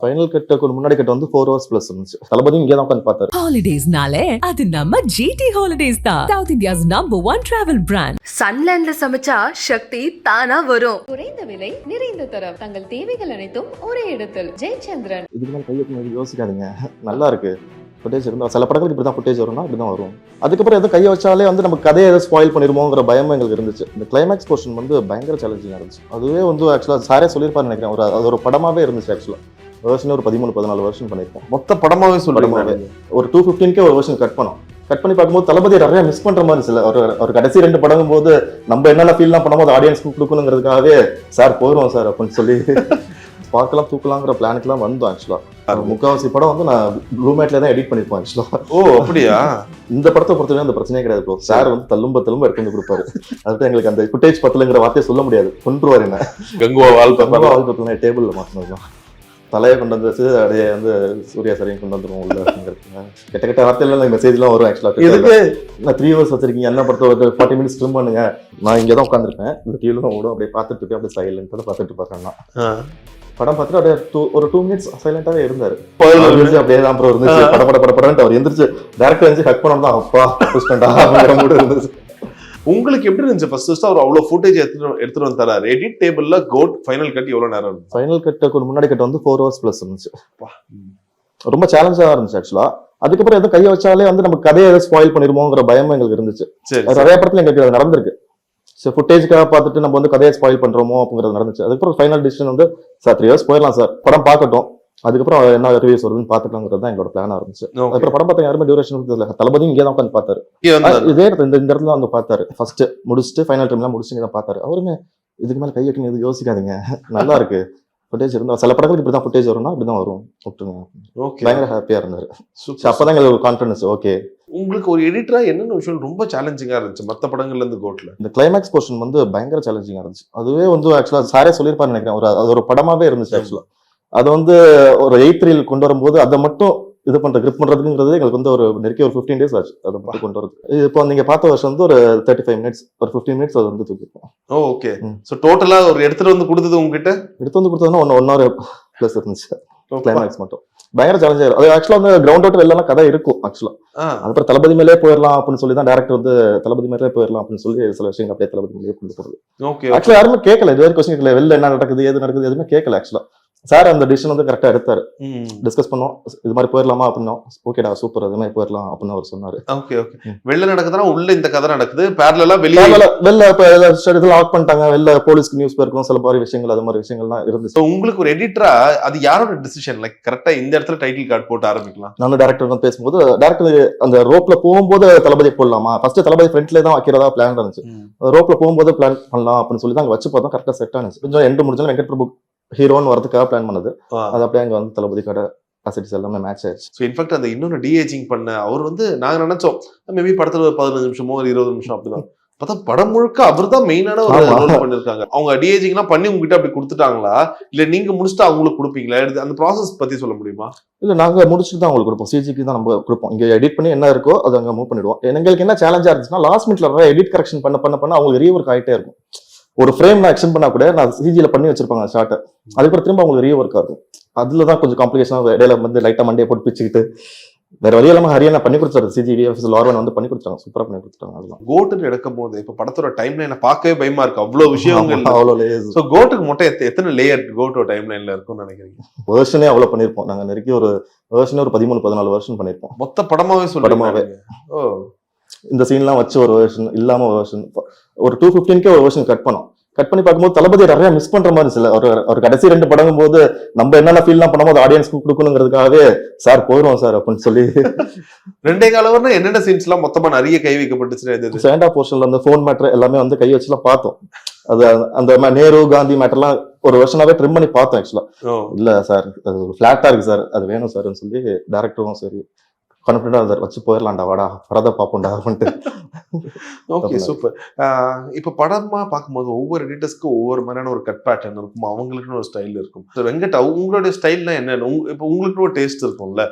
Final கட்டுக்கு முன்னாடி கட்ட வந்து 4 hours plus இருந்துச்சு. தளபதி இங்கே தான் உட்காந்து பார்த்தாரு. ஹாலிடேஸ்னாலே அது நம்ம GT ஹாலிடேஸ் தான். South India's #1 travel brand. சன்லேண்ட்ல சமைச்சா சக்தி தானா வரும். குறைந்த விலை நிறைந்த தரம் தங்கள் தேவைகள் அனைத்தும் ஒரே இடத்தில். ஜெயச்சந்திரன். இதுக்கு மேலே கையை யோசிக்காதீங்க, நல்லா இருக்கு ஃபுட்டேஜ் இருந்தால். சில படங்களுக்கு இப்படி தான் ஃபுட்டேஜ் வரும்னா இப்படி தான் வரும். அதுக்கப்புறம் எதுவும் கையை வச்சாலே வந்து நம்ம கதையை எதாவது ஸ்பாயில் பண்ணிருமோங்கிற பயம் எங்களுக்கு இருந்துச்சு. இந்த கிளைமேக்ஸ் போர்ஷன் வந்து பயங்கர சேலஞ்சிங்காக இருந்துச்சு. அதுவே வந்து ஆக்சுவலாக சாரே சொல்லியிருப்பாருன்னு நினைக்கிறேன். அது ஒரு படமாவே இருந்துச்சு. ஆக்சுவலாக வெர்ஷன் ஒரு 13-14 வெர்ஷன் பண்ணியிருக்கோம். மொத்த படமாவே சொல்லுவாங்க. ஒரு 215 ஒரு வெர்ஷன் கட் பண்ணி பார்க்கும்போது தளபதி நிறைய மிஸ் பண்ற மாதிரி சில ஒரு கடைசி 2 படங்கும் போது நம்ம என்னென்ன ஃபீல்லாம் பண்ணும்போது ஆடியன்ஸ்க்கு கொடுக்கணுங்கிறதுக்காகவே சார் போயிடுவோம் சார் அப்படின்னு சொல்லி பார்க்கலாம் தூக்கலாங்கிற பிளானுக்குலாம் வந்தோம். ஆக்சுவலா முக்காவாசி படம் வந்து நான் ப்ளூமேட்ல தான் எடிட் பண்ணிருப்பேன். ஆக்சுவலா அப்படியா? இந்த படத்தை பொறுத்தவரை அந்த பிரச்சனையே கிடையாது ப்ரோ. சார் வந்து தள்ளும்ப எடுத்து வந்து கொடுப்பாரு. அதுதான் எங்களுக்கு அந்த ஃபுட்டேஜ் பத்தலங்கிற வார்த்தையை சொல்ல முடியாது. கொண்டுருவாரு என்ன கங்குவா வால்பேப்பர்ல டேபிள்ல மாத்தினதுதான் தலையை கொண்டு வந்து அப்படியே வந்து சூர்யா சரியும் கொண்டு வந்துருவோம் உள்ள. கெட்ட வார்த்தையில மெசேஜ்லாம் வரும். ஆக்சுவலா இதுக்கு நான் 3 hours வச்சிருக்கீங்க, என்ன படத்தை ஒரு 40 minutes ட்ரிம் பண்ணுங்க. நான் இங்கே தான் உட்காந்துருப்பேன், இந்த டிவில தான் ஓடும். அப்படியே பார்த்துட்டு இருக்கேன், அப்படியே சைலண்டாக பார்த்துட்டு பார்க்கறேன். படம் பார்த்துட்டு அப்படியே ஒரு 2 minutes சைலண்டாவே இருந்தாரு. அப்படியே தான் அப்புறம் இருந்துச்சு. படம்ட்டு அவர் எந்திரிச்சு டேரக்டர் வந்து ஹக் பண்ணணும் தான். அப்பா புஷ்டா மூடு இருந்துச்சு. உங்களுக்கு எப்படி இருந்துச்சு? ஃபர்ஸ்ட் அவர் அவ்வளவு ஃபுட்டேஜ் எடுத்துட்டு வந்தாரு. எடிட் டேபிள்ல கோட் ஃபைனல் கட் எவ்வளவு நேரம் இருந்துச்சு? ஃபைனல் கட்டுக்கு முன்னாடி கட்ட வந்து 4 hours plus இருந்துச்சு. ரொம்ப சேலஞ்சா இருந்துச்சு. ஆக்சுவலா அதுக்கப்புறம் எதுவும் கையை வச்சாலே வந்து நம்ம கதையை எதாவது ஸ்பாயில் பண்ணிருமோங்கிற பயம் எங்களுக்கு இருந்துச்சு. நிறைய படத்துல எங்களுக்கு அது நடந்திருக்கு. ஸோ ஃபுட்டேஜ்க்காக பார்த்துட்டு நம்ம வந்து கதையை ஸ்பாயில் பண்றோமோ அப்படிங்கிறது நடந்துச்சு. அதுக்கப்புறம் ஃபைனல் டிசிஷன் வந்து சார் 3 hours போயிடலாம் சார், படம் பார்க்கட்டும், அதுக்கப்புறம் என்ன ரிவ்யூஸ் வருதுன்னு பார்த்துக்கலாங்கிறது தான் எங்களோட பிளானா இருந்துச்சு. அப்புறம் படம் பார்த்தா யாருமே டியூரேஷன் தெரியல. தளபதி இங்கே தான் உட்காந்து பார்த்தாரு. இதே இந்த இடத்துல வந்து பார்த்தாரு. ஃபர்ஸ்ட் முடிச்சுட்டு ஃபைனல் டைம்லாம் முடிச்சு இங்கே தான் பார்த்தாரு. அவருமே இதுக்கு மேலே கை வைக்கணும் எதுவும் யோசிக்காதீங்க, நல்லா இருக்கு ஃபுட்டேஜ் இருந்தால். சில படங்களுக்கு இப்படி தான் ஃபுட்டேஜ் வரும்னா இப்படி தான் வரும், விட்டுருங்க. பயங்கர ஹாப்பியா இருந்தாரு. அப்பதான் எங்களுக்கு ஒரு கான்ஃபிடன்ஸ். ஓகே, உங்களுக்கு ஒரு எடிட்டரா என்னென்ன விஷயம் ரொம்ப சேலஞ்சிங்கா இருந்துச்சு மற்ற படங்கள்ல இருந்து கோட்ல? இந்த கிளைமேக்ஸ் போர்ஷன் வந்து பயங்கர சேலஞ்சிங்கா இருந்துச்சு. அதுவே வந்து ஆக்சுவலா சாரே சொல்லியிருப்பாருன்னு நினைக்கிறேன். அது ஒரு படமாவே இருந்துச்சு. ஆக்சுவலா அது வந்து ஒரு 8th reel கொண்டு வரும்போது அதை மட்டும் இது பண்ற கிரிப் பண்றதுங்கிறது எங்களுக்கு வந்து ஒரு நெருக்கி ஒரு 15 days ஆச்சு அதை மட்டும் கொண்டு வரது. இப்போ நீங்க பார்த்த வருஷம் வந்து ஒரு 35 minutes, ஒரு 15 minutes அது வந்து தூக்கிப்போம். ஓகே, சோ டோட்டலா ஒரு எடுத்துட்டு வந்து கொடுத்தது உங்ககிட்ட எடுத்து வந்து கொடுத்ததுன்னா 1 hour plus இருந்துச்சு. கிளைமேக்ஸ் மட்டும் பயங்கர சேலஞ்சா இருக்கும். அது ஆக்சுவலா வந்து கிரவுண்ட் அவுட் வெளில கதை இருக்கும். ஆக்சுவலா அதுக்கப்புறம் தளபதி மேலே போயிடலாம் அப்படின்னு சொல்லி தான் டேரக்டர் வந்து தளபதி மேலே போயிடலாம் அப்படின்னு சொல்லி சில விஷயங்கள் அப்படியே தளபதி மேலே கொண்டு போறது. ஆக்சுவலா யாருமே கேட்கல, இது வரைக்கும் கொஸ்டின் கேட்கல, வெளில என்ன நடக்குது ஏது நடக்குது எதுவுமே கேட்கல. ஆக்சுவலா சார் அந்த டிசிஷன் வந்து கரெக்டா எடுத்தாரு. டிஸ்கஸ் பண்ணோம், இது மாதிரி போயிடலாமா அப்படின்னா ஓகேடா சூப்பர் அது மாதிரி போயிடலாம் அப்படின்னு அவர் சொன்னாரு. ஓகே ஓகே, வெளில நடக்குதுன்னா உள்ள இந்த கதை நடக்குது, பேரலலா வெளில இதெல்லாம் ஆட் பண்ணிட்டாங்க. வெளில போலீஸ்க்கு நியூஸ் போயிருக்கும், சில மாதிரி விஷயங்கள் அது மாதிரி விஷயங்கள்லாம் இருந்துச்சு. உங்களுக்கு ஒரு எடிட்டரா அது யாரோட டிசிஷன்? லைக் கரெக்டா இந்த இடத்துல டைட்டில் கார்டு போட்டு ஆரம்பிக்கலாம். நான் டேரக்டர் வந்து பேசும்போது டேரக்டர் அந்த ரோப்ல போகும்போது தளபதி போடலாமா, ஃபர்ஸ்ட் தளபதி ஃப்ரண்ட்ல தான் வைக்கிறதா பிளான் இருந்துச்சு. ரோப்ல போகும்போது பிளான் பண்ணலாம் அப்படின்னு சொல்லி தான் அங்க வச்சு பார்த்தோம். கரெக்டா செட் ஆனிச்சு. கொஞ்சம் எண்டு முடிஞ்சாலும் வெங்கட் பிரபு ஹீரோன்னு வரதுக்காக பிளான் பண்ணது. அது அப்படியே அங்க வந்து தளபதி கடை அசெட்ஸ் எல்லாமே மேட்ச் ஆயிடுச்சு. ஸோ இன்ஃபேக்ட் அந்த இன்னொரு டிஏஜிங் பண்ண அவர் வந்து நாங்க நினைச்சோம் மேபி படத்துல ஒரு 15 நிமிஷமோ ஒரு 20 நிமிஷம் அப்படிதான் பார்த்தா படம் முழுக்க அவர் தான் மெயினான ஒரு ரோல் பண்ணிருக்காங்க. அவங்க டிஏஜிங்லாம் பண்ணி உங்ககிட்ட அப்படி கொடுத்துட்டாங்களா இல்ல நீங்க முடிச்சுட்டு அவங்களுக்கு கொடுப்பீங்களா? அந்த ப்ராசஸ் பத்தி சொல்ல முடியுமா? இல்ல நாங்க முடிச்சுட்டு தான் அவங்களுக்கு கொடுப்போம். சிஜிக்கு தான் நம்ம கொடுப்போம். இங்க எடிட் பண்ணி என்ன இருக்கோ அதை அங்க மூவ் பண்ணிடுவோம். எங்களுக்கு என்ன சேலஞ்சா இருந்துச்சுன்னா லாஸ்ட் மினிட்ல எடிட் கரெக்ஷன் பண்ண அவங்களுக்கு ரீவொர்க் ஆகிட்டே இருக்கும். ஒரு ஃப்ரேம் நான் எக்ஸ்டெண்ட் பண்ணா கூட நான் சிஜில பண்ணி வச்சிருப்பாங்க ஷார்ட்டை, அதுக்கப்புறம் திரும்ப அவங்களுக்கு ரீவொர்க் ஆகும். அதுலதான் கொஞ்சம் காம்ப்ளிகேஷனா இடையில வந்து லைட்டா மண்டையை போட்டு பிச்சுக்கிட்டு வேற வழி இல்லாம ஹரியானா பண்ணி கொடுத்தாரு. சிஜி விஎஃப்எஸ் லார்வன் வந்து பண்ணி கொடுத்தாங்க, சூப்பரா பண்ணி கொடுத்தாங்க. அதுதான் கோட்டுன்னு எடுக்கும் போது இப்ப படத்தோட டைம் லைனை பார்க்கவே பயமா இருக்கு, அவ்வளவு விஷயங்கள் அவ்வளவு லேயர்ஸ். சோ கோட்டுக்கு மட்டும் எத்தனை லேயர் கோட்டோ டைம் லைன்ல இருக்கும்னு நினைக்கிறீங்க? வெர்ஷனே அவ்வளவு பண்ணிருப்போம் நாங்க. நெருக்கி ஒரு வெர்ஷனே ஒரு 13-14 வெர்ஷன் பண்ணிருப்போம். மொத்த படமாவே படமாவே இந்த சீன்லாம் வச்சு ஒரு வெர்ஷன் இல்லாம வெர்ஷன் ஒரு 215 ஒரு வெர்ஷன் கட் பண்ணி பார்க்கும்போது தளபதி நிறைய மிஸ் பண்ற மாதிரி சில ஒரு கடைசி 2 படங்கும் போது நம்ம என்னென்ன ஃபீல்லாம் பண்ணும்போது ஆடியன்ஸ்க்கு கொடுக்கணுங்கிறதுக்காகவே சார் போயிடுவோம் சார் அப்படின்னு சொல்லி 2 காலம் என்னென்ன சீன்ஸ் எல்லாம் மொத்தமா நிறைய கை வைக்கப்பட்டுச்சு. செகண்ட் ஹாஃப் போர்ஷன்ல அந்த ஃபோன் மேட்டர் எல்லாமே வந்து கை வச்சுலாம் பார்த்தோம். அது அந்த நேரு காந்தி மேட்டர்லாம் ஒரு வருஷனாவே ட்ரிம் பண்ணி பார்த்தோம். ஆக்சுவலா இல்ல சார் அது ஃபிளாட்டா இருக்கு சார், அது வேணும் சார்ன்னு சொல்லி டேரக்டரும் சரி கான்ஃபிடண்டா அதை வச்சு போயிடலாம்டா வாடா படத்தை பார்ப்போம்டா அப்படின்ட்டு. Okay super. இப்ப படமா பார்க்கும்போது ஒவ்வொரு எடிட்டர்ஸ்க்கும் ஒவ்வொரு மாதிரியான ஒரு கட் பேட்டர்ன் இருக்கும், அவங்களுக்குன்னு ஒரு ஸ்டைல் இருக்கும். வெங்கட் உங்களுடைய ஸ்டைல்னா என்ன? இப்ப உங்களுக்கு ஒரு டேஸ்ட் இருக்கும்ல,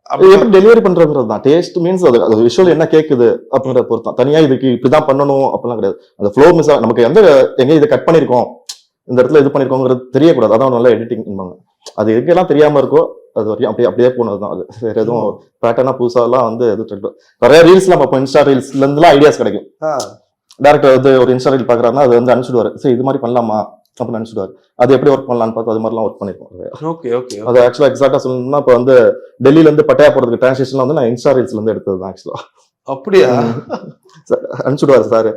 எப்படி டெலிவரி பண்றது தான் டேஸ்ட் மீன்ஸ். அது விஷுவல் என்ன கேக்குது அப்படிங்கிற பொறுத்தான். தனியா இதுக்கு இப்படிதான் பண்ணணும் அப்படிலாம் கிடையாது. அந்த ஃப்ளோ மிஸ் நமக்கு எங்க இதை கட் பண்ணிருக்கோம் இந்த இடத்துல இது பண்ணிருக்கோங்கிறது தெரியக்கூடாது. அதான் நல்ல எடிட்டிங் பண்ணுவாங்க. அது எங்கெல்லாம் தெரியாம இருக்கோ அது வரையும் அப்படியே போனதுதான். அது வேற எதுவும் பேட்டர்னா புதுசாலாம் வந்து எதுவும் நிறைய ரீல்ஸ்லாம் பார்ப்போம். இன்ஸ்டா ரீல்ஸ்ல இருந்துலாம் ஐடியாஸ் கிடைக்கும். டேரக்டர் வந்து ஒரு இன்ஸ்டா ரீல் பாக்குறாருன்னா அது வந்து அனுப்பிச்சுடுவாரு, சரி இது மாதிரி பண்ணலாமா அப்படின்னு அனுப்பிச்சுடுவாரு. அது எப்படி ஒர்க் பண்ணலாம்னு பார்த்து அது மாதிரிலாம் ஒர்க் பண்ணிருக்கோம். Okay okay. அது ஆக்சுவலா எக்ஸாக்டா சொல்லணும்னா இப்போ வந்து டெல்லியில இருந்து பட்டையா போறதுக்கு டிரான்ஸ்லேஷன்ல வந்து நான் இன்ஸ்டா ரீல்ஸ்ல இருந்து எடுத்தது ஆக்சுவலா. அப்படியா? அனுப்பிச்சுடுவாரு சார்,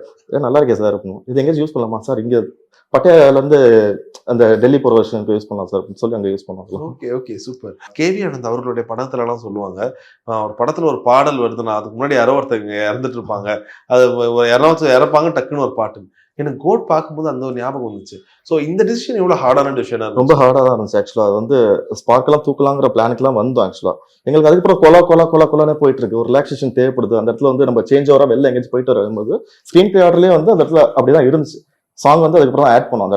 நல்லா இருக்கே சார் அப்படின்னு. இது எங்கேயும் யூஸ் பண்ணலாமா சார், இங்க பட்டையால இருந்து அந்த டெல்லி போற வருஷன் யூஸ் பண்ணலாம் சார் அப்படின்னு சொல்லி அங்க யூஸ் பண்ணலாம். Okay okay super. KV Anand அவர்களுடைய படத்துல எல்லாம் சொல்லுவாங்க, ஒரு படத்துல ஒரு பாடல் வருதுன்னா அதுக்கு முன்னாடி யாரோ ஒருத்தங்க இறந்துட்டு இருப்பாங்க, அது யாராச்சும் இறப்பாங்க டக்குன்னு ஒரு பாட்டு. எனக்கு கோட் பார்க்கும்போது அந்த ஒரு ஞாபகம் வந்துச்சு. ஸோ இந்த டிசிஷன் எவ்வளவு ஹார்டான டிசிஷனா? ரொம்ப ஹார்டா தான் இருந்துச்சு ஆக்சுவலா. அது வந்து ஸ்பார்க் எல்லாம் தூக்கலாங்கிற பிளானுக்குலாம் வந்தோம் ஆக்சுவலா. எங்களுக்கு அதுக்கப்புறம் கொலானே போயிட்டு இருக்கு. ஒரு ரிலாக்ஸேஷன் தேவைப்படுது. அந்த இடத்துல வந்து நம்ம சேஞ்ச் ஓவரா வெளில எங்கேயும் போயிட்டு வரும்போது ஸ்கிரீன் பிளே ஆர்டர்லயே வந்து அந்த இடத்துல அப்படிதான் இருந்துச்சு. சாங் வந்து அதுக்கப்புறம் ஆட் பண்ணோம்.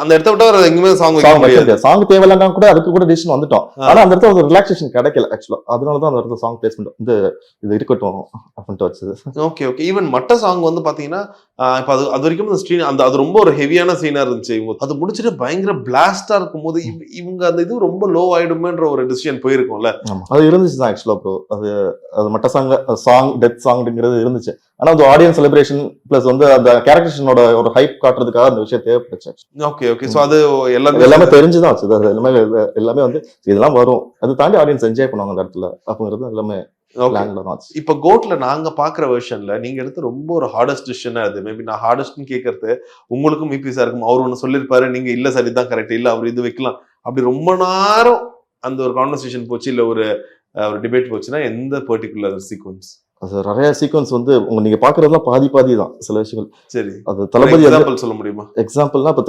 அந்த இடத்த விட்டு எங்குமே சாங் தேவையில்லைன்னா கூட அதுக்கு கூட டிசிஷன் வந்துட்டோம். ஆனா அந்த இடத்துல ஒரு ரிலாக்ஸேஷன் கிடைக்கல ஆக்சுவலா. அதனாலதான் அந்த இடத்துல சாங் பிளேஸ்மெண்ட் வந்து இது இருக்கட்டும் அப்படின்ட்டு வச்சது. Okay okay. ஈவன் மற்ற சாங் வந்து பாத்தீங்கன்னா இப்ப அது வரைக்கும் அந்த ஸ்க்ரீன் அது ரொம்ப ஒரு ஹெவியான சீனா இருந்துச்சு. அது முடிச்சுட்டு பயங்கர பிளாஸ்டா இருக்கும் போது இவங்க அந்த இது ரொம்ப லோ ஆயிடுமேன்ற ஒரு டிசிஷன் போயிருக்கும்ல. அது இருந்துச்சு தான் ஆக்சுவலா. ப்ரோ அது மற்ற சாங் டெத் சாங்ங்கிறது இருந்துச்சு. ஆனா அந்த ஆடியன்ஸ் செலிப்ரேஷன் பிளஸ் வந்து அந்த கேரக்டர்ஸனோட ஒரு ஹைப் காட்டுறதுக்காக அந்த விஷயம் தேவைப்படுச்சு. Okay okay. சோ அது எல்லாமே தெரிஞ்சுதான் வச்சது. அது எல்லாமே வந்து இதெல்லாம் வரும், அது தாண்டி ஆடியன்ஸ் என்ஜாய் பண்ணுவாங்க அந்த இடத்துல அப்படிங்கிறது எல்லாமே. இப்ப கோட்ல நாங்க பாக்குற வெர்ஷன்ல நீங்க எடுத்து ரொம்ப ஒரு ஹார்டஸ்ட் டிசிஷனா அது. மேபி நான் ஹார்டஸ்ட்னு கேட்கறது உங்களுக்கும் மிபி சார் இருக்கும். அவர் ஒண்ணு சொல்லிருப்பாரு, நீங்க இல்ல சார் இதுதான் கரெக்ட், இல்ல அவர் இது வைக்கலாம், அப்படி ரொம்ப நேரம் அந்த ஒரு கான்வர்சேஷன் போச்சு, இல்ல ஒரு டிபேட் போச்சுன்னா எந்த பர்டிகுலர் சீக்வன்ஸ்? அது நிறைய சீக்வன்ஸ் வந்து நீங்க பாக்குறதுலாம் பாதி தான் சில விஷயங்கள். சரி, அது தளபதி எக்ஸாம்பிள் சொல்ல முடியுமா? எக்ஸாம்பிள்னா இப்ப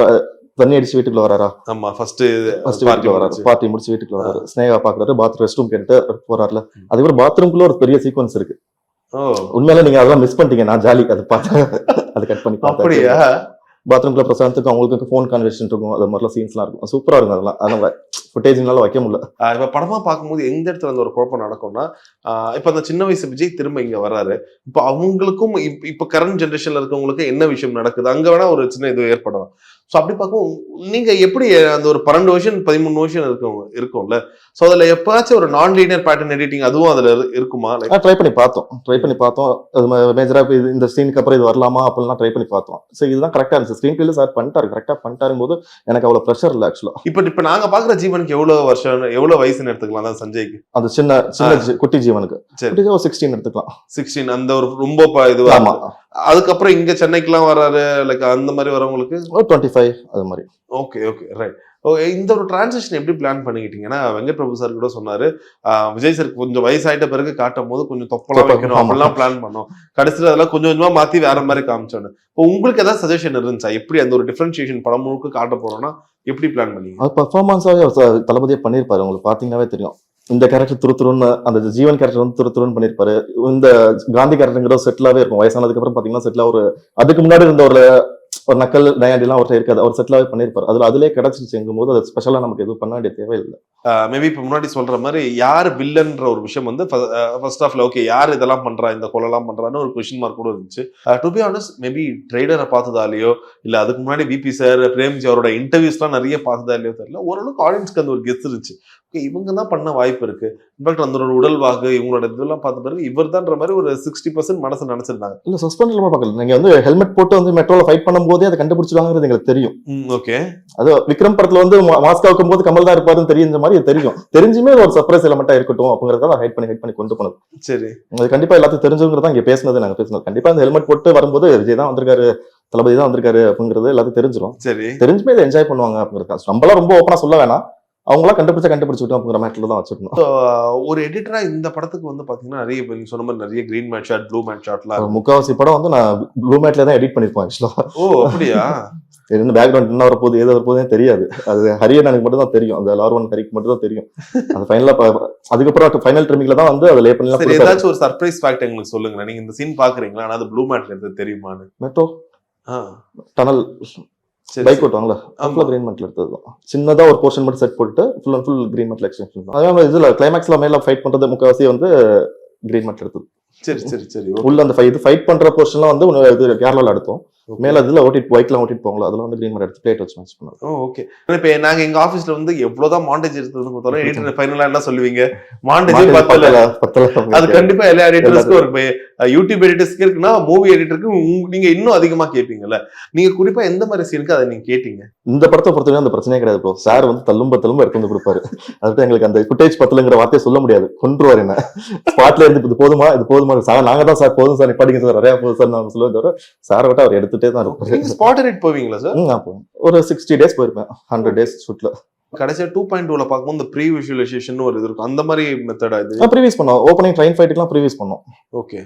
தண்ணி அடிச்சு வீட்டுக்குள்ள வராரா? ஆமா, ஃபர்ஸ்ட் வீட்டுக்குள்ள வராரு, பார்ட்டி முடிச்சு வீட்டுக்குள்ள வராரு, ஸ்னேகா பாக்குறாரு, பாத்ரூம் ரெஸ்ட் ரூம் கேட்டு போறாருல. அதுக்கப்புறம் பாத்ரூம்குள்ள ஒரு பெரிய சீக்வன்ஸ் இருக்கு. உண்மையில நீங்க அதெல்லாம் மிஸ் பண்ணிட்டீங்க. நான் ஜாலி அதை பார்த்தேன், அதை கட் பண்ணி பார்த்தேன். அப்படியா? பாத்ரூம்குள்ள பிரசாந்துக்கு அவங்களுக்கு ஃபோன் கான்வர்சேஷன் இருக்கும், அது மாதிரிலாம் சீன்ஸ்லாம் இருக்கும். சூப்பரா இருக்கும் அதெல்லாம். அதெல்லாம் ஃபுட்டேஜ்னால வைக்க முடியல. இப்ப படமா பார்க்கும்போது எந்த இடத்துல அந்த ஒரு குழப்பம் நடக்கும்னா, இப்ப அந்த சின்ன வயசு விஜய் திரும்ப இங்க வராரு. இப்ப அவங்களுக்கும் இப்ப கரண்ட் ஜெனரேஷன்ல இருக்கவங்களுக்கு என்ன விஷயம் நடக்குது அங்க வேணா ஒரு சின்ன இது ஏற்படலாம். சோ அப்படி பார்க்கும் நீங்க எப்படி அந்த ஒரு 12 வருஷம் 13 வருஷம் இருக்கும்ல. சோ அதுல எப்பாச்சும் ஒரு நான் லீனியர் பேட்டர்ன் எடிட்டிங் அதுவும் அதுல இருக்குமா? ட்ரை பண்ணி பார்த்தோம். அது மேஜரா இந்த சீனுக்கு அப்புறம் இது வரலாமா அப்படிலாம் ட்ரை பண்ணி பார்த்தோம். சோ இதுதான் கரெக்டா இருந்துச்சு. ஸ்கிரீன் பிளேல சார் பண்ணிட்டாரு, கரெக்டா பண்ணிட்டாரும் போது எனக்கு அவ்வளவு ப்ரெஷர் இல்ல ஆக்சுவலா. இப்ப நாங்க பாக்குற ஜீவனுக்கு எவ்வளவு வயசுன்னு எடுத்துக்கலாம் தான் சஞ்சய்க்கு? அது சின்ன குட்டி ஜீவனுக்கு 16 எடுத்துக்கலாம். 16 அந்த ஒரு ரொம்ப இதுவா. அதுக்கப்புறம் இங்க சென்னைக்கு எல்லாம் வராரு, லைக் அந்த மாதிரி வரவங்களுக்கு 25 அது மாதிரி. Okay okay right. இந்த ஒரு டிரான்சிஷன் எப்படி பிளான் பண்ணிக்கிட்டீங்கன்னா, வெங்கட் பிரபு சார் கூட சொன்னாரு, விஜய் சார் கொஞ்சம் வயசாயிட்ட பிறகு காட்டும் போது கொஞ்சம் தொப்பலாம் வைக்கணும் அப்படிலாம் பிளான் பண்ணோம். கடைசியில் அதெல்லாம் கொஞ்சம் கொஞ்சமா மாத்தி வேற மாதிரி காமிச்சோன்னு. இப்போ உங்களுக்கு ஏதாவது சஜஷன் இருந்துச்சா? எப்படி அந்த ஒரு டிஃபரன்சியேஷன் படம் முழுக்க காட்ட போறோம்னா எப்படி பிளான் பண்ணீங்க? அது பர்ஃபார்மன்ஸாவே தளபதியே பண்ணிருப்பாரு. உங்களுக்கு பாத்தீங்கன்னாவே தெரியும். இந்த கேரக்டர் துருத்துருன்னு, அந்த ஜீவன் கேரக்டர் வந்து துருத்துருன்னு பண்ணிருப்பாரு. இந்த காந்தி கேரக்டர்ங்கிற செட்டிலாவே இருக்கும். வயசானதுக்கு அப்புறம் பாத்தீங்கன்னா செட்டிலா அதுக்கு முன்னாடி இருந்த ஒரு நக்கல் நயாண்டிலாம் அவர்கிட்ட இருக்காது, அவர் செட்டிலாவே பண்ணிருப்பாரு. அதுலயே கிடைச்சிருச்சுங்கும் போது அது ஸ்பெஷலா நமக்கு எதுவும் பண்ண வேண்டிய தேவையில்லை. மேபி இப்ப முன்னாடி சொல்ற மாதிரி யார் வில்லன்ற ஒரு விஷயம் வந்து ஃபர்ஸ்ட் ஆஃப்ல ஓகே யார் இதெல்லாம் பண்றா, இந்த கொலைலாம் பண்றான்னு ஒரு கொஸ்டின் மார்க் கூட இருந்துச்சு. டு பி ஆனஸ்ட் மேபி ட்ரெய்லரை பார்த்ததாலேயோ இல்ல அதுக்கு முன்னாடி விபி சார் பிரேம்ஜி அவரோட இன்டர்வியூஸ்லாம் நிறைய பார்த்ததாலேயோ தெரியல, ஓரளவுக்கு ஆடியன்ஸ்க்கு அந்த ஒரு கெஸ் இருந்துச்சு. இவங்க தான் பண்ண வாய்ப்பு இருக்கு. இன்ஃபேக்ட் அந்த ஒரு உடல்வாகு இவங்களோட இதெல்லாம் பார்த்த பிறகு இவர் தான்ற மாதிரி ஒரு 60% மனசு நினைச்சிருந்தாங்க. இல்ல சஸ்பெண்ட் இல்லாம பார்க்கல. நீங்க வந்து ஹெல்மெட் போட்டு வந்து மெட்ரோல ஃபைட் பண்ணும்போதே அதை கண்டுபிடிச்சிருவாங்கிறது எங்களுக்கு தெரியும். ஓகே, அது விக்ரம் படத்துல வந்து மாஸ்க் வைக்கும் போது கமல் தான் இருப்பாருன்னு தெரிஞ்ச மாதிரி தெரியும். தெரிஞ்சுமே ஒரு சர்ப்ரைஸ் எலமெண்டா இருக்கட்டும் அப்படிங்கறத ஹைட் பண்ணி கொண்டு போனது. சரி, அது கண்டிப்பா எல்லாத்தையும் தெரிஞ்சுங்கிறதா இங்க நாங்க பேசினது. கண்டிப்பா அந்த ஹெல்மெட் போட்டு வரும்போது விஜய் தான் வந்திருக்காரு, தளபதி தான் வந்திருக்காரு அப்படிங்கிறது எல்லாத்தையும் தெரிஞ்சிடும். சரி, தெரிஞ்சுமே இதை என்ஜாய் பண்ணுவாங்க அப்படிங்கிறது. நம்மளாம் ரொம்ப ஓப்பனா சொல்ல வேணாம், அவங்களா கண்டுபிடிச்சுட்டோம் அப்படிங்கிற மேட்டர்ல தான் வச்சிருந்தோம். ஒரு எடிட்டரா இந்த படத்துக்கு வந்து பாத்தீங்கன்னா நிறைய நீங்க சொன்ன மாதிரி நிறைய green matte shot, blue matte ஷாட்லாம். முக்காவாசி படம் வந்து நான் ப்ளூ மேட்ல தான் எடிட் பண்ணிருப்பேன் ஆக்சுவலா. ஓ அப்படியா? என்ன பேக்ரவுண்ட் என்ன வரப்போகுது ஏதோ வரப்போதே தெரியாது. அது ஹரியன் எனக்கு மட்டும் தான் தெரியும், அந்த லார்வன் ஹரிக்கு மட்டும் தான் தெரியும். அது ஃபைனலா அதுக்கப்புறம் ஃபைனல் ட்ரிமிங்ல தான் வந்து அதை லே பண்ணலாம். சரி, ஏதாச்சும் ஒரு சர்ப்ரைஸ் ஃபேக்ட் எங்களுக்கு சொல்லுங்க. நீங்க இந்த சீன் பாக்குறீங்களா, ஆனா அது ப்ளூ மேட்ல இருந்து தெரியுமான்னு? மெட்ரோ டனல் பைக் ஓட்டுவாங்களா, ஃபுல்லா கிரீன் மேட்ல எடுத்ததுதான். சின்னதா ஒரு போர்ஷன் மட்டும் செட் போட்டு ஃபுல் அண்ட் ஃபுல் கிரீன் மேட்ல எக்ஸ்டென்ஷன் தான். அதே இதுல கிளைமேக்ஸ்ல மேல ஃபைட் பண்றது முக்காவாசி வந்து கிரீன் மேட்ல எடுத்தது. சரி சரி சரி. உள்ள அந்த ஃபைட் பண்ற போர்ஷன்லாம் வந்து கேரளால எடுத்தோம். மேல இதுல ஓட்டிட்டு ஒயிட்லாம் ஓட்டிட்டு போங்களா, அதெல்லாம் வந்து கிரீன் மேட் எடுத்து பிளேட் வச்சு மேட்ச் பண்ணுவோம். ஓகே. இப்ப நாங்க எங்க ஆபீஸ்ல வந்து எவ்வளவுதான் மாண்டேஜ் எடுத்தது கொடுத்தாலும் எடிட்டர் ஃபைனலா என்ன சொல்லுவீங்க, மாண்டேஜ் பத்தல. அது கண்டிப்பா எல்லா எடிட்டர்ஸ்க்கும் ஒரு யூடியூப் எடிட்டர்ஸ்க்கு இருக்குன்னா மூவி எடிட்டருக்கு நீங்க இன்னும் அதிகமா கேட்பீங்கல்ல. நீங்க குறிப்பா எந்த மாதிரி சீனுக்கு அதை நீங்க கேட்டீங்க? இந்த படத்தை பொறுத்தவரை அந்த பிரச்சனையே கிடையாது ப்ரோ. சார் வந்து தள்ளும்ப எடுத்து வந்து கொடுப்பாரு. அதுதான் எங்களுக்கு அந்த குட்டேஜ் பத்தலங்கிற வார்த்தையை சொல்ல முடியாது, கொன்றுவார் என்ன. ஸ்பாட்ல இருந்து இது போதுமா சார், நாங்க தான் சார் போதும் சார் நிப்பாட்டிங்க சார், நிறைய போதும் சார் நான் சொல்லுவது தவிர சாரை விட்டு அவர் எடுத்துட்டே தான் இருப்பாரு. ஸ்பாட் எடிட் போவீங்களா சார்? ஒரு 60 days போயிருப்பேன், 100 days ஷூட்ல. கடைசியா 2.2ல பார்க்கும்போது இந்த ப்ரீ விஷுவலைசேஷன் ஒரு இது இருக்கும், அந்த மாதிரி மெத்தடா இது? ப்ரீவியஸ் பண்ணோம், ஓப்பனிங் ட்ரைன் ஃபைட்டுக்குலாம் ப்ரீவியஸ் பண்ணோம். ஓகே.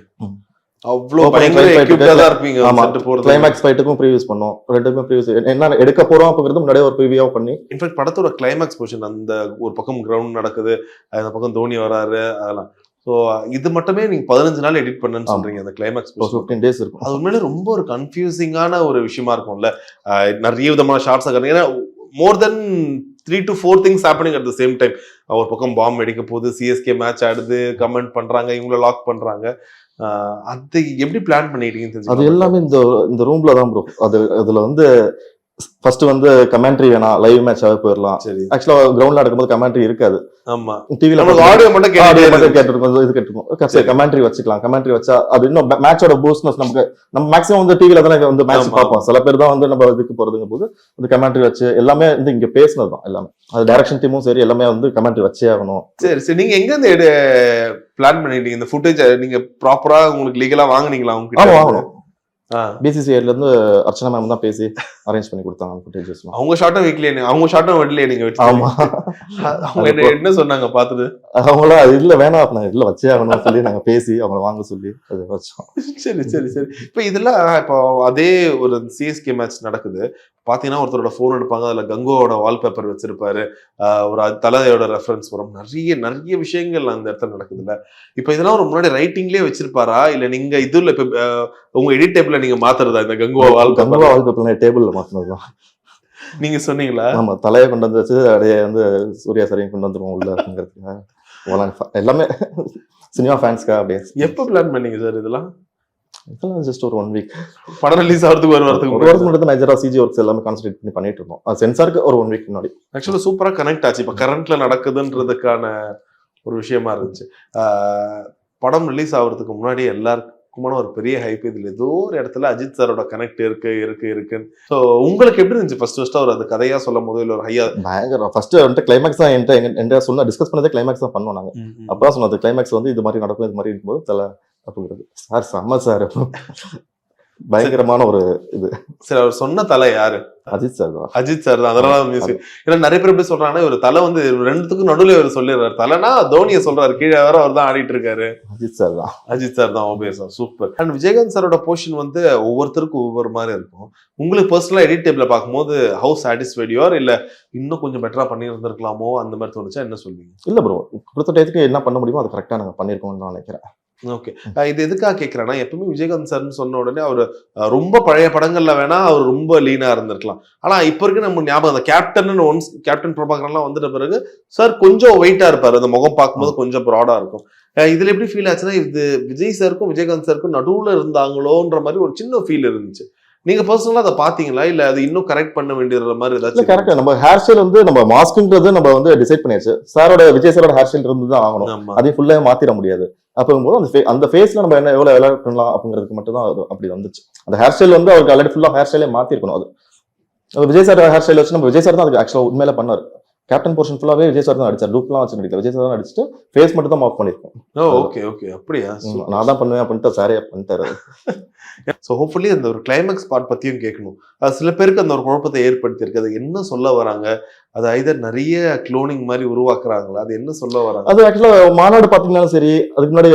அவ்வளவு பயங்கர எக்யூப்டா தான் இருப்பீங்க. செட் போறது கிளைமாக்ஸ் ஃபைட்டுக்கும் ப்ரீவியஸ் பண்ணோம், ரெண்டுமே ப்ரீவியஸ். என்ன எடுக்க போறோம் அப்படிங்கிறது முன்னாடியே ஒரு ப்ரீவியூவா பண்ணி. இன்ஃபேக்ட் படத்தோட கிளைமாக்ஸ் போர்ஷன், அந்த ஒரு பக்கம் கிரவுண்ட் நடக்குது, அந்த பக்கம் தோனி வராரு, அதெல்லாம் ஸோ இது மட்டுமே நீங்க 15 நாள் எடிட் பண்ணுன்னு சொல்றீங்க. அந்த கிளைமாக்ஸ் 15 days இருக்கும். அது உண்மையிலே ரொம்ப ஒரு கன்ஃபியூசிங்கான ஒரு விஷயமா இருக்கும்ல. நிறைய விதமான ஷார்ட்ஸ் ஆகுது, ஏன்னா மோர் தென் 3 to 4 things happening at the same time. ஒரு பக்கம் பாம்பு அடிக்க போகுது, சிஎஸ்கே மேட்ச் ஆடுது, கமெண்ட் பண்றாங்க, இவங்கள லாக் பண்றாங்க. அது எப்படி பிளான் பண்ணிட்டீங்கன்னு அது எல்லாமே இந்த ரூம்ல தான் ப்ரோ. அதுல வந்து ஃபர்ஸ்ட் வந்து கமெண்ட்ரி வேணாம், லைவ் மேட்சாவே போயிடலாம். ஆக்சுவலா கிரவுண்ட்ல நடக்கும்போது கமெண்ட்ரி இருக்காது. ஆமா, டிவில ஆடியோ மட்டும் கேட்டிருக்கோம், இது கேட்டிருக்கோம். கமெண்ட்ரி வச்சுக்கலாம். கமெண்ட்ரி வச்சா அது இன்னும் மேட்சோட பூஸ்ட்னஸ் நம்ம மேக்ஸிமம் வந்து டிவில தானே வந்து மேட்ச் பார்ப்போம். சில பேர் தான் வந்து நம்ம இதுக்கு போறதுங்க போது அந்த கமெண்ட்ரி வச்சு எல்லாமே வந்து இங்க பேசினது தான் எல்லாமே. அது டைரக்ஷன் டீமும் சரி, எல்லாமே வந்து கமெண்ட்ரி வச்சே ஆகணும். சரி, நீங்க எங்க இருந்து பிளான் பண்ணிட்டீங்க இந்த ஃபுட்டேஜ்? நீங்க ப்ராப்பரா உங்களுக்கு லீகலா வாங்குனீங்களா? வாங்கணும். பிசிசிஐல இருந்து அர்ச்சனா மேம் தான் பேசி அரேஞ்ச் பண்ணி கொடுத்தாங்க ஃபுட்டேஜஸ். அவங்க ஷார்ட்டும் வைக்கலையே, அவங்க ஷார்ட்டும் வரலையே நீங்க? ஆமா. அவங்க என்ன சொன்னாங்க பார்த்தது? அவங்களா இல்ல வேணாம், நாங்க இல்ல வச்சே ஆகணும்னு சொல்லி நாங்க பேசி அவங்களை வாங்க சொல்லி அதை வச்சோம். சரி. இப்ப இதெல்லாம் இப்போ அதே ஒரு சிஎஸ்கே மேட்ச் நடக்குது பாத்தீங்கன்னா, ஒருத்தரோட போன் எடுப்பாங்க, அதுல கங்குவோட வால்பேப்பர் வச்சிருப்பாரு, ஒரு தலையோட ரெஃபரன்ஸ் வரும், நிறைய விஷயங்கள் அந்த இடத்துல நடக்குதுல்ல. இப்ப இதெல்லாம் ஒரு முன்னாடி ரைட்டிங்லயே வச்சிருப்பாரா, இல்ல நீங்க இதுல இப்ப உங்க எடிட் டேபிள்ல நீங்க மாத்துறதா? இந்த கங்குவா வால்பேப்பர் டேபிள்ல மாத்தினதுதான் நீங்க சொன்னீங்களா? ஆமா, தலையை கொண்டு வந்து வச்சு அப்படியே வந்து சூர்யா சரியும் கொண்டு வந்துருவோம் உள்ள. எல்லாமே சினிமா ஃபேன்ஸ்க்கா. அப்படியே எப்ப பிளான் பண்ணீங்க சார் இதெல்லாம்? இதெல்லாம் ஜஸ்ட் ஒரு 1 week. படம் ரிலீஸ் ஆகிறதுக்கு ஒரு வாரத்துக்கு மட்டும் மேஜரா சிஜி ஒர்க்ஸ் எல்லாமே கான்சன்ட்ரேட் பண்ணி பண்ணிட்டு இருக்கோம். சென்சாருக்கு ஒரு 1 week முன்னாடி. ஆக்சுவலா சூப்பரா கனெக்ட் ஆச்சு. இப்ப கரண்ட்ல நடக்குதுன்றதுக்கான ஒரு விஷயமா இருந்துச்சு. படம் ரிலீஸ் ஆகிறதுக்கு முன்னாடி எல்லாருக்குமான ஒரு பெரிய ஹைப், இதுல ஏதோ ஒரு இடத்துல அஜித் சாரோட கனெக்ட் இருக்குன்னு. ஸோ உங்களுக்கு எப்படி இருந்துச்சு ஃபர்ஸ்ட் அவர் அந்த கதையா சொல்லும் போது? இல்ல ஒரு ஹையா பயங்கர ஃபர்ஸ்ட் வந்துட்டு கிளைமேக்ஸ் தான் என்கிட்ட சொன்னா, டிஸ்கஸ் பண்ணதே கிளைமேக்ஸ் தான் பண்ணுவோம் நாங்க. அப்பதான் சொன்னது கிளைமேக்ஸ் வந்து இது மாதிரி நடக்கும், இது மாதிரி இருக்கும்போது தலை அப்படிங்கிறது. சார் செம்ம சார், பயங்கரமான ஒரு இது. சரி, அவர் சொன்ன தலை யாரு? அஜித் சார் தான். அதனால மியூசிக். ஏன்னா நிறைய பேர் எப்படி சொல்றாங்கன்னா, ஒரு தலை வந்து ரெண்டுத்துக்கும் நடுவில் இவர் சொல்லிடுறாரு. தலைனா தோனியை சொல்றாரு, கீழே வேற அவர் தான் ஆடிட்டு இருக்காரு. அஜித் சார் தான் ஓபிஎஸ். சூப்பர். அண்ட் விஜயகாந்த் சாரோட போர்ஷன் வந்து ஒவ்வொருத்தருக்கும் ஒவ்வொரு மாதிரி இருக்கும். உங்களுக்கு பர்சனலா எடிட் டேபிள்ல பார்க்கும்போது ஹவு சாட்டிஸ்ஃபைட் யூ ஆர், இல்ல இன்னும் கொஞ்சம் பெட்டரா பண்ணி இருந்திருக்கலாமோ அந்த மாதிரி தோணுச்சா? என்ன சொல்வீங்க? இல்ல ப்ரோ, கொடுத்த டயத்துக்கு என்ன பண்ண முடியுமோ அது கரெக்டா நாங்க பண்ணிருக்கோம்னு நான் நினைக்கிறேன். ஓகே, இது எதுக்காக கேட்கிறேன்னா, எப்பவுமே விஜயகாந்த் சார்னு சொன்ன உடனே அவர் ரொம்ப பழைய படங்கள்ல வேணா அவர் ரொம்ப லீனா இருந்திருக்கலாம். ஆனா இப்ப இருக்கு நம்ம ஞாபகம், அந்த கேப்டன் பிரபாகரன்லாம் வந்துட்ட பிறகு சார் கொஞ்சம் வெயிட்டா இருப்பாரு, அந்த முகம் பார்க்கும்போது கொஞ்சம் ப்ராடா இருக்கும். இதுல எப்படி ஃபீல் ஆச்சுன்னா, இது விஜய் சாருக்கும் விஜயகாந்த் சாருக்கும் நடுவுல இருந்தாங்களோன்ற மாதிரி ஒரு சின்ன ஃபீல் இருந்துச்சு. நீங்க பர்சனலா அதை பாத்தீங்களா, இல்ல அது இன்னும் கரெக்ட் பண்ண வேண்டியது மாதிரி ஏதாச்சும்? கரெக்டா, நம்ம ஹேர் ஸ்டைல் வந்து நம்ம மாஸ்க்ன்றது நம்ம வந்து டிசைட் பண்ணியாச்சு. சாரோட விஜய் சாரோட ஹேர் ஸ்டைல் இருந்து தான் ஆகணும், அதையும் ஃபுல்லா மாத்திர முடியாது. அப்போது அந்த ஃபேஸ்ல நம்ம என்ன எவ்வளவு விளையாட பண்ணலாம் அப்படிங்கிறதுக்கு மட்டும் தான் அப்படி வந்துச்சு. அந்த ஹேர் ஸ்டைல் வந்து அவருக்கு ஆல்ரெடி ஃபுல்லா ஹேர் ஸ்டைலே மாத்திருக்கணும். அது விஜய் சார் ஹேர் ஸ்டைல் வச்சு நம்ம விஜய் சார் தான் அதுக்கு ஆக்சுவலா உண்மையில பண்ணாரு. கேப்டன் போர்ஷன் ஃபுல்லாவே விஜய் சார் தான் அடிச்சார், டூப்லாம் வச்சு நடிக்கல, விஜய் சார் தான் அடிச்சுட்டு ஃபேஸ் மட்டும் தான் மார்க் பண்ணிருக்கோம். ஓகே, அப்படியா? நான் தான் பண்ணுவேன் அப்படின்ட்டு சாரே பண்ணிட்டாரு. ஸோ ஹோப்ஃபுல்லி அந்த ஒரு கிளைமேக்ஸ் பார்ட் பத்தியும் கேட்கணும். சில பேருக்கு அந்த ஒரு குழப்பத்தை ஏற்படுத்தி இருக்கு. அது என்ன சொல்ல வராங்க? அது ஐதர் நிறைய குளோனிங் மாதிரி உருவாக்குறாங்களா? அது என்ன சொல்ல வராங்க? அது ஆக்சுவலா மாநாடு பாத்தீங்கன்னாலும் சரி, அதுக்கு முன்னாடி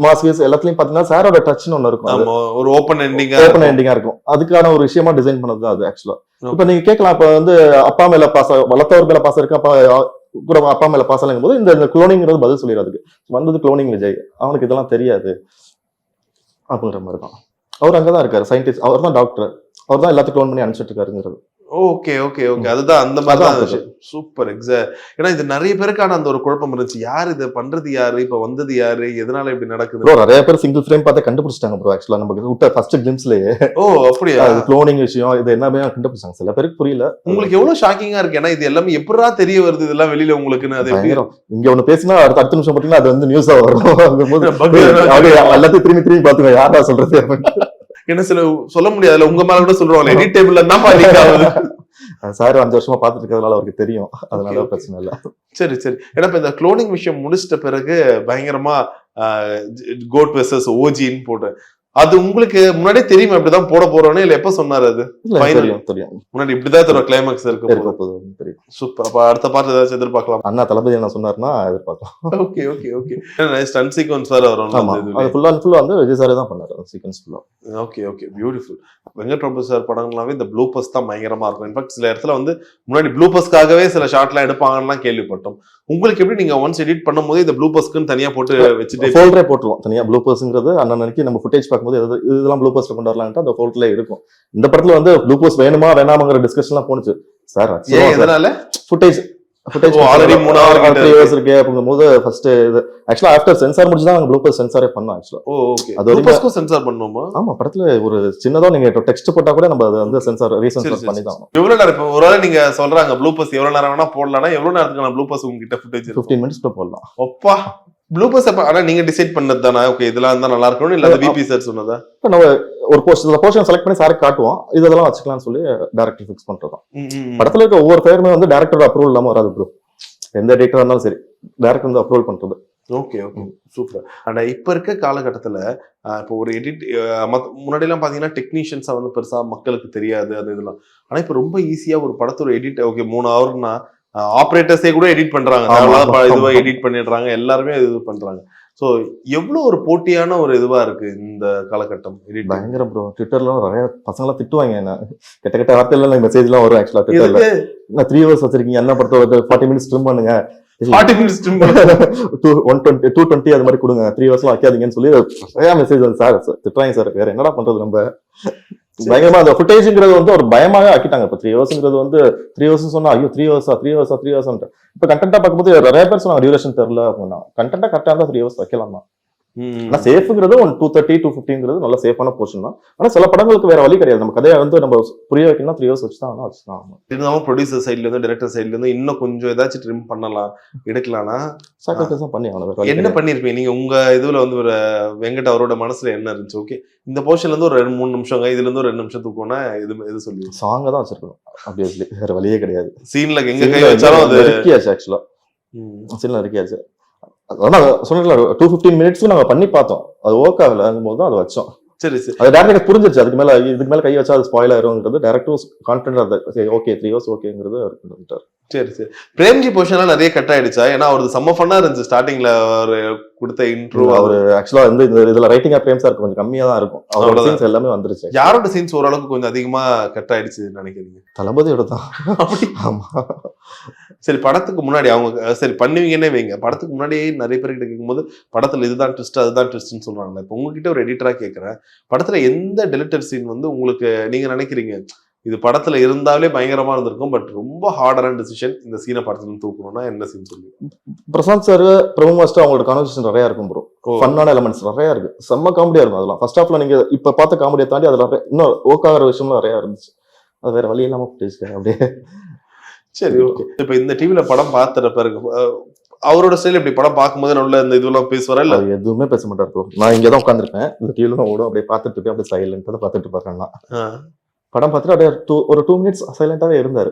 மாஸ்கஸ் எல்லாத்துலயும் பாத்தீங்கன்னா சாரோட டச்னு ஒண்ணு இருக்கும், ஒரு ஓப்பன் எண்டிங்கா இருக்கும். அதுக்கான ஒரு விஷயமா டிசைன் பண்ணது அது ஆக்சுவலா. இப்ப நீங்க கேட்கலாம், இப்ப வந்து அப்பா மேல பாசம், வளர்த்தவர் மேல பாசம் இருக்கு, கூட அப்பா மேல பாசம் போது இந்த குளோனிங்கிறது பதில் சொல்லிடுறதுக்கு வந்தது குளோனிங் விஜய், அவனுக்கு இதெல்லாம் தெரியாது அப்படின்ற மாதிரி தான். அவர் அங்கதான் இருக்காரு, சயின்டிஸ்ட், அவர் தான் டாக்டர், அவர் தான் எல்லாத்தையும் க்ளோன் பண்ணி அனுப்பிச்சிட்டு இருக்காருங்கிறது. ஓகே ஓகே ஓகே, அதுதான் அந்த மாதிரி அதான் தான் சூப்பர் ஏன்னா இது நிறைய பேருக்கான அந்த ஒரு குழப்பம் இருந்துச்சு, யார் இதை பண்றது யாரு, இப்ப வந்தது யாரு, எதனால இப்படி நடக்குது. ப்ரோ நிறைய பேர் சிங்கிள் ஃப்ரேம் பார்த்து கண்டுபிடிச்சிட்டாங்க ப்ரோ. ஆக்சுவலா நமக்கு விட்ட ஃபர்ஸ்ட் கிளிம்ஸ்லயே ஓ அப்படியா, க்ளோனிங் விஷயம் இது எல்லாமே கண்டுபிடிச்சாங்க. சில பேருக்கு புரியல. உங்களுக்கு எவ்வளவு ஷாக்கிங்கா இருக்கு, ஏன்னா இது எல்லாமே எப்படா தெரிய வருது இதெல்லாம் வெளியில உங்களுக்குன்னு. அது எப்படி இங்க ஒண்ணு பேசினா அடுத்த நிமிஷம் பாத்தீங்கன்னா அது வந்து நியூஸா வரும். எல்லாத்தையும் திரும்பி பாத்துங்க யாரா சொல்றது. என்ன சில சொல்ல முடியாதுல, உங்க மேல கூட சொல்லுவாங்க எடிட் டேபிள்ல தான் லீக் ஆகுது. சார் 5 வருஷமா பாத்துட்டு இருக்கிறதுனால அவருக்கு தெரியும், அதனால பிரச்சனை இல்ல. சரி சரி, ஏன்னா இப்ப இந்த க்ளோனிங் விஷயம் முடிச்சிட்ட பிறகு பயங்கரமா கோட் வெர்சஸ் ஓஜின்னு போட்டு, அது உங்களுக்கு முன்னாடியே தெரியும் இப்படிதான் போட போறோம்னு, இல்ல எப்ப சொன்னாரு அது? தெரியும் முன்னாடி இப்படிதான் தரும் கிளைமாக்ஸ் இருக்கு தெரியும். சூப்பர். அப்ப அடுத்த பார்ட் ஏதாச்சும் எதிர்பார்க்கலாம்? அண்ணா தளபதி என்ன சொன்னாருன்னா எதிர்பார்க்கலாம். Okay okay okay, stun sequence வேற வரும். அது ஃபுல் அண்ட் ஃபுல் வந்து விஜய் சார் தான் பண்ணாரு சீக்வென்ஸ் ஃபுல்லா. Okay okay, beautiful. Venkat Prabhu sir படங்கள்லாவே இந்த ப்ளூபர்ஸ் தான் பயங்கரமா இருக்கும். இன்ஃபேக்ட் சில இடத்துல வந்து முன்னாடி ப்ளூபர்ஸ்க்காகவே சில ஷாட்லாம் எடுப்பாங்கன்னு கேள்விப்பட்டோம். உங்களுக்கு எப்படி, நீங்க ஒன்ஸ் எடிட் பண்ணும்போது இந்த ப்ளூபர்ஸ்க்குன்னு தனியா போட்டு வச்சுட்டு ஃபோல்டரே போட்டுருவோம் தனியா. ப்ளூபர்ஸ்ங்கிறது அன்னைக்கு நம்ம ஃபுட்டேஜ் பார்க்கும்போது இதெல்லாம் ப்ளூபர்ஸ்ல கொண்டு வரலான்ட்டு அந்த ஃபோல்டர்ல இருக்கும். இந்த படத்துல வந்து ப்ளூபர்ஸ் வேணுமா வேணாமங்கிற டிஸ்கஷன்லாம் போனுச்சு சார். எதனால? ஃபுட்டேஜ் ஆல்ரெடி 3 hours இருக்கு அப்படிங்கும்போது ஃபர்ஸ்ட் இது ஆக்சுவலா ஆஃப்டர் சென்சார் முடிச்சு தான் ப்ளூபர்ஸ் சென்சாரே பண்ணோம் ஆக்சுவலா. ஓகே, அது ப்ளூபர்ஸ்க்கு சென்சார் பண்ணனுமா? ஆமா, படத்துல ஒரு சின்னதா நீங்க டெக்ஸ்ட் போட்டா கூட நம்ம அது வந்து சென்சார் ரீசென்சார் பண்ணி தான். எவ்வளவு நேரம், இப்போ ஒருவேளை நீங்க சொல்றாங்க ப்ளூபர்ஸ் எவ்வளவு நேரம் வேணா போடலாம்னா எவ்வளவு நேரத்துக்கு ப்ளூபர்ஸ் உங்ககிட்ட ஃபுட்டேஜ் 15 minutes போடலாம். அப்பா, ப்ளூபர்ஸ் ஆனா நீங்க டிசைட் பண்ணது தானா? ஓகே இதெல்லாம் இருந்தா நல்லா இருக்கும், இல்ல அது பிபி சார் சொன்னதா? இப்போ நம்ம ஒரு போர்ஷன் செலக்ட் பண்ணி சாருக்கு காட்டுவோம், இதெல்லாம் வச்சுக்கலாம்னு சொல்லி டைரக்டர் ஃபிக்ஸ் பண்றோம். படத்துல இருக்க ஒவ்வொரு பேருமே வந்து டைரக்டர் அப்ரூவல் இல்லாம வராது ப்ரோ. எந்த டேரக்டரா இருந்தாலும் சரி டைரக்டர் வந்து அப்ரூவல் பண்றது. Okay okay, super. ஆனா இப்ப இருக்க காலகட்டத்துல இப்போ ஒரு எடிட் முன்னாடி எல்லாம் பாத்தீங்கன்னா டெக்னீஷியன்ஸா வந்து பெருசா மக்களுக்கு தெரியாது அது இதெல்லாம். ஆனா இப்ப ரொம்ப ஈஸியா ஒரு படத்தோட எடிட், ஓகே 3 ஹவர்னா ஆப்ரேட்டர்ஸே கூட எடிட் பண்றாங்க, இதுவா எடிட் பண்ணிடுறாங்க, எல்லாருமே இது பண்றாங்க. சோ எவ்வளவு ஒரு போட்டியான ஒரு இதுவா இருக்கு இந்த காலகட்டம். பயங்கர ப்ரோ. ட்விட்டர்ல நிறைய பசங்க எல்லாம் திட்டுவாங்க என்ன, கெட்ட வார்த்தையில மெசேஜ் எல்லாம் வரும். ஆக்சுவலா ட்விட்டர்ல 3 hours வச்சிருக்கீங்க, என்ன படத்தோட 40 minutes ட்ரிம் பண்ணுங்க, 40 minutes ட்ரிம் பண்ணுங்க, 220 அது மாதிரி கொடுங்க, 3 hours வைக்காதீங்கன்னு சொல்லி நிறைய மெசேஜ் வந்து சார் திட்டுவாங்க சார். வேற என்னடா பண்றது நம்ம. பயங்கரமா அந்த ஃபுட்டேஜ்ங்கிறது வந்து ஒரு பயமாவே ஆக்கிட்டாங்க. இப்ப 3 hours வந்து 3 hours சொன்னா ஐயோ 3 hours இப்ப கண்டென்ட்டா பார்க்கும்போது நிறைய பேர் சொன்னாங்க டியூரேஷன் தெரியல அப்படின்னா. கண்டென்ட்டா கரெக்டா இருந்தா 3 hours வைக்கலாம் தான். ஆனா சேஃப்ங்கிறது 230 250 நல்ல சேஃபான போர்ஷன் தான். ஆனா சில படங்களுக்கு வேற வழி கிடையாது. நம்ம கதையை வந்து நம்ம புரிய வைக்கணும்னா 3 hours வச்சுதான். இருந்தாலும் ப்ரொடியூசர் சைட்ல இருந்து டைரக்டர் சைட்ல இருந்து இன்னும் கொஞ்சம் ஏதாச்சும் ட்ரிம் பண்ணலாம் எடுக்கலாம்னா சாக்ரிஃபைஸ் பண்ணி என்ன பண்ணிருப்பீங்க நீங்க? உங்க இதுல வந்து ஒரு வெங்கட் அவரோட மனசுல என்ன இருந்துச்சு? ஓகே இந்த போர்ஷன்ல இருந்து ஒரு 2-3 நிமிஷம், இதுல இருந்து ஒரு 2 நிமிஷம் தூக்கம்னா எது சொல்லி சாங்க தான் வச்சிருக்கணும். ஆப்வியஸ்லி வேற வழியே கிடையாது. சீன்ல எங்க கை வச்சாலும் அது இருக்கியாச்சு. ஆக்சுவலா சீன்ல இருக்கியாச்சு. அதான் சொன்னல 215 minutes நாங்க பண்ணி பார்த்தோம், அது ஒர்க் ஆகலங்கும் போது தான் அதை வச்சோம். சரி சரி, அது டேரக்டர் புரிஞ்சிருச்சு. இதுக்கு மேல கை வச்சா அது ஸ்பாயில் ஆயிரும்ங்கிறது டேரக்டர் கான்ஃபிடன்ட். ஓகே 3 hours ஓகேங்கிறது அவர். சரி சரி. பிரேம்ஜி போர்ஷன்லாம் நிறைய கட் ஆயிடுச்சா? ஏன்னா அவரது செம்ம ஃபன்னா இருந்துச்சு ஸ்டார்டிங்ல ஒரு கொடுத்த இன்ட்ரோ. அவர் ஆக்சுவலா வந்து இதுல ரைட்டிங் பிரேம் சார் கொஞ்சம் கம்மியா தான் இருக்கும். அவரோட சீன்ஸ் எல்லாமே வந்துருச்சு. யாரோட சீன்ஸ் ஓரளவுக்கு கொஞ்சம் அதிகமா கட் ஆயிடுச்சு நினைக்கிறீங்க? தளபதியோட தான். ஆமா. சரி, படத்துக்கு முன்னாடி அவங்க சரி பண்ணுவீங்கன்னே வைங்க, படத்துக்கு முன்னாடி நிறைய பேர்கிட்ட கேட்கும்போது படத்துல இதுதான் ட்விஸ்ட் அதுதான் ட்விஸ்ட்னு சொல்றாங்க. இப்போ உங்ககிட்ட ஒரு எடிட்டரா கேட்கறேன், படத்துல எந்த டெலிட்டட் சீன் வந்து உங்களுக்கு நீங்க நினைக்கிறீங்க இது படத்துல இருந்தாலே பயங்கரமா இருந்திருக்கும், பட் ரொம்ப ஹார்டரான டிசிஷன் இந்த சீனை படத்துல தூக்கணும்னா என்ன சீன் சொல்லி? பிரசாந்த் சார் பிரபு மாஸ்டர் அவங்களோட கான்வர்சேஷன் நிறைய இருக்கும் ப்ரோ. ஃபன்னான எலிமெண்ட்ஸ் நிறைய இருக்கு, செம்ம காமெடியா இருக்கும். அதெல்லாம் ஃபர்ஸ்ட் ஹாஃப்ல நீங்க இப்ப பார்த்த காமெடியை தாண்டி அதுல இன்னும் ஓக் ஆகிற விஷயம்லாம் நிறைய இருந்துச்சு. அது வேற வழி இல்லாம பேசுகிறேன் அப்படியே. சரி ஓகே. இப்ப இந்த டிவில படம் பார்த்துற பிறகு அவரோட ஸ்டைல் இப்படி படம் பார்க்கும்போது நல்ல இந்த இதெல்லாம் பேசுவாரா? இல்ல எதுவுமே பேச மாட்டார் ப்ரோ. நான் இங்கதான் உட்காந்துருப்பேன், இந்த டிவில தான் ஓடும், அப்படியே பார்த்துட்டு இருக்கேன், அப்படியே சைலண்டா பார்த்துட்டு பாருன்னா. படம் பார்த்துட்டு அப்படியே ஒரு 2 minutes சைலண்டாவே இருந்தாரு.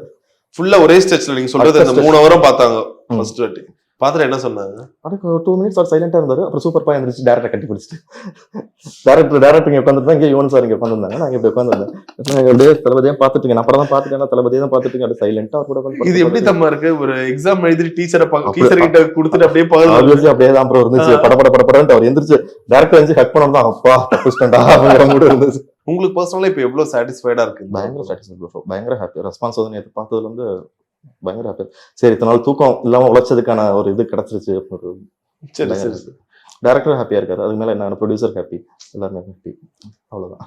ஃபுல்லா ஒரே ஸ்டெச்ல நீங்க சொல்றது அந்த 3 hours பார்த்தாங்க ஃபர்ஸ்ட் வாட்டி பாத்துட்டு என்ன சொன்னாங்க? அதுக்கு 2 minutes அவர் சைலண்டா இருந்தாரு. அப்புறம் சூப்பர் பா எந்திரிச்சு டேரக்டர் கட்டி பிடிச்சிட்டு டேரக்டர் இங்க உட்காந்துட்டு இங்க யுவன் சார் இங்க உட்காந்துருந்தாங்க, நான் இங்க உட்காந்துருந்தேன். அப்படியே தளபதியா பாத்துட்டு நான் படம் தான் பாத்துட்டேன், தளபதியா தான் பாத்துட்டு அப்படியே சைலண்டா அவர் கூட. இது எப்படி தம்மா இருக்கு? ஒரு எக்ஸாம் எழுதி டீச்சர் கிட்ட கொடுத்துட்டு அப்படியே அப்படியே தான் ப்ரோ இருந்துச்சு. படப்படப்படப்படன்ட்டு அவர் எந்திரிச்சு டேரக்டர் வந்து ஹக் பண்ணோம் தான், அப்பா தப்பிச்சிட்டா அப்படிங்கிற மூடு இருந்துச்சு. உங்களுக்கு பர்சனலா இப்ப எவ்வளவு சாட்டிஸ்ஃபைடா இருக்கு? பயங்கர சாட்டிஸ்ஃபைட், பயங்கர ஹாப்பி. ரெஸ்பான்ஸ் வந்து நேற்று பார்த்ததுல இருந்து பயங்கர ஹாப்பி. சரி இத்தனை நாள் தூக்கம் இல்லாம உழைச்சதுக்கான ஒரு இது கிடைச்சிருச்சு. சரி சரி. டேரக்டர் ஹாப்பியா இருக்காரு, அதுக்கு மேல என்ன ப்ரொடியூசர் ஹாப்பி, எல்லாருமே ஹாப்பி, அவ்வளவுதான்.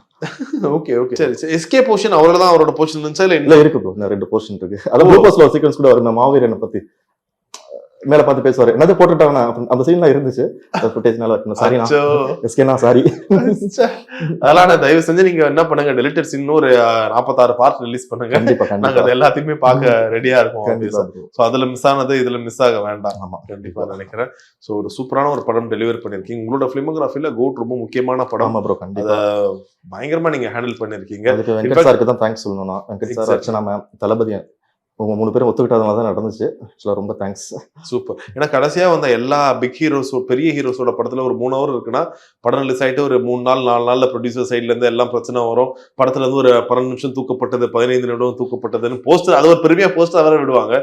ஓகே ஓகே சரி. எஸ்கே போர்ஷன் அவரோட தான் அவரோட போர்ஷன் இருந்துச்சா இல்ல இல்ல இருக்கு ப்ரோ, இன்னும் 2 போர்ஷன் இருக்கு. அதான் ப்ளூபர்ஸ்ல ஒரு சீக்வன்ஸ் கூட வரும், மாவீரனை பத்தி மேல பார்த்து பேசுவாரு, என்னது போட்டுட்டாங்கன்னா அந்த சீன்லாம் இருந்துச்சு. ஃபுட்டேஜ்னால சாரி, அச்சோ. எஸ்கேனா சாரி. அதெல்லாம் நான் தயவு செஞ்சு நீங்க என்ன பண்ணுங்க, டெலிட்டட் சீன் ஒரு 46 பார்ட் ரிலீஸ் பண்ணுங்க. கண்டிப்பா நாங்க கண்டிப்பா அது எல்லாத்தையுமே பார்க்க ரெடியா இருக்கோம். கண்டிப்பா bro. சோ அதுல மிஸ் ஆனது இதுல மிஸ் ஆக வேண்டாம். ஆமா கண்டிப்பா நினைக்கிறேன். சோ ஒரு சூப்பரான ஒரு படம் டெலிவர் பண்ணிருக்கீங்க. உங்களோட பிலிமோகிராஃபில கோட் ரொம்ப முக்கியமான படம். ஆமா ப்ரோ, கண்டிப்பா. பயங்கரமா நீங்க ஹேண்டில் பண்ணிருக்கீங்க. அதுக்கு வெங்கட் சாருக்கு தான் தேங்க்ஸ் சொல்லணும். நான் வெங்கட் சார், அர்ச்சனா மேம், தளபதி, உங்க 3 பேரும் ஒத்துக்கிட்டதுனால தான் நடந்துச்சு. ஆக்சுவலா ரொம்ப தேங்க்ஸ். சூப்பர். ஏன்னா கடைசியா வந்த எல்லா பிக் ஹீரோஸ், பெரிய ஹீரோஸோட படத்துல ஒரு 3 ஹவர் இருக்குன்னா, படம் ரிலீஸ் ஆயிட்டு ஒரு 3 நாள் 4 நாள்ல ப்ரொடியூசர் சைட்ல இருந்து எல்லாம் பிரச்சனை வரும். படத்துல இருந்து ஒரு 12 நிமிஷம் தூக்கப்பட்டது, 15 நிமிடம் தூக்கப்பட்டதுன்னு போஸ்டர், அது ஒரு பெருமையா போஸ்டர் வேற விடுவாங்க.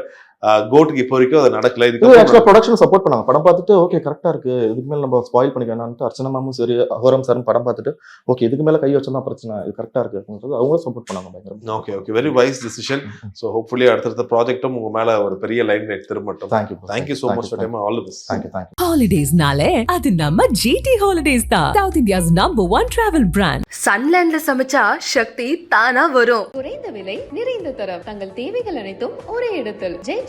கோட்டுக்கு இப்போ வரைக்கும் அது நடக்கல. இது ஆக்சுவலா ப்ரொடக்ஷன் சப்போர்ட் பண்ணாங்க. படம் பார்த்துட்டு ஓகே கரெக்டா இருக்கு, இதுக்கு மேல நம்ம ஸ்பாயில் பண்ணிக்க வேணாம்னு அர்ச்சனா மேமும் சரி, அகோரம் சாரும் படம் பார்த்துட்டு ஓகே இதுக்கு மேல கை வச்சா பிரச்சனை, இது கரெக்டா இருக்கு அப்படின்றது அவங்களும் சப்போர்ட் பண்ணாங்க பயங்கரமா. Okay okay, very wise decision. So hopefully அடுத்தடுத்த ப்ராஜெக்டும் உங்க மேல ஒரு பெரிய லைன் திரும்பட்டும். Thank you so much for time. All the best. Thank you. Holidays-நாலே அது நம்ம GT Holidays தான். South India's #1 travel brand. சன்லேண்ட்ல சமைச்சா சக்தி தானா வரும். குறைந்த விலை நிறைந்த தரம் தங்கள் தேவைகள் அனைத்தும் ஒரே இடத்தில் ஜெயச்சந்திரன்.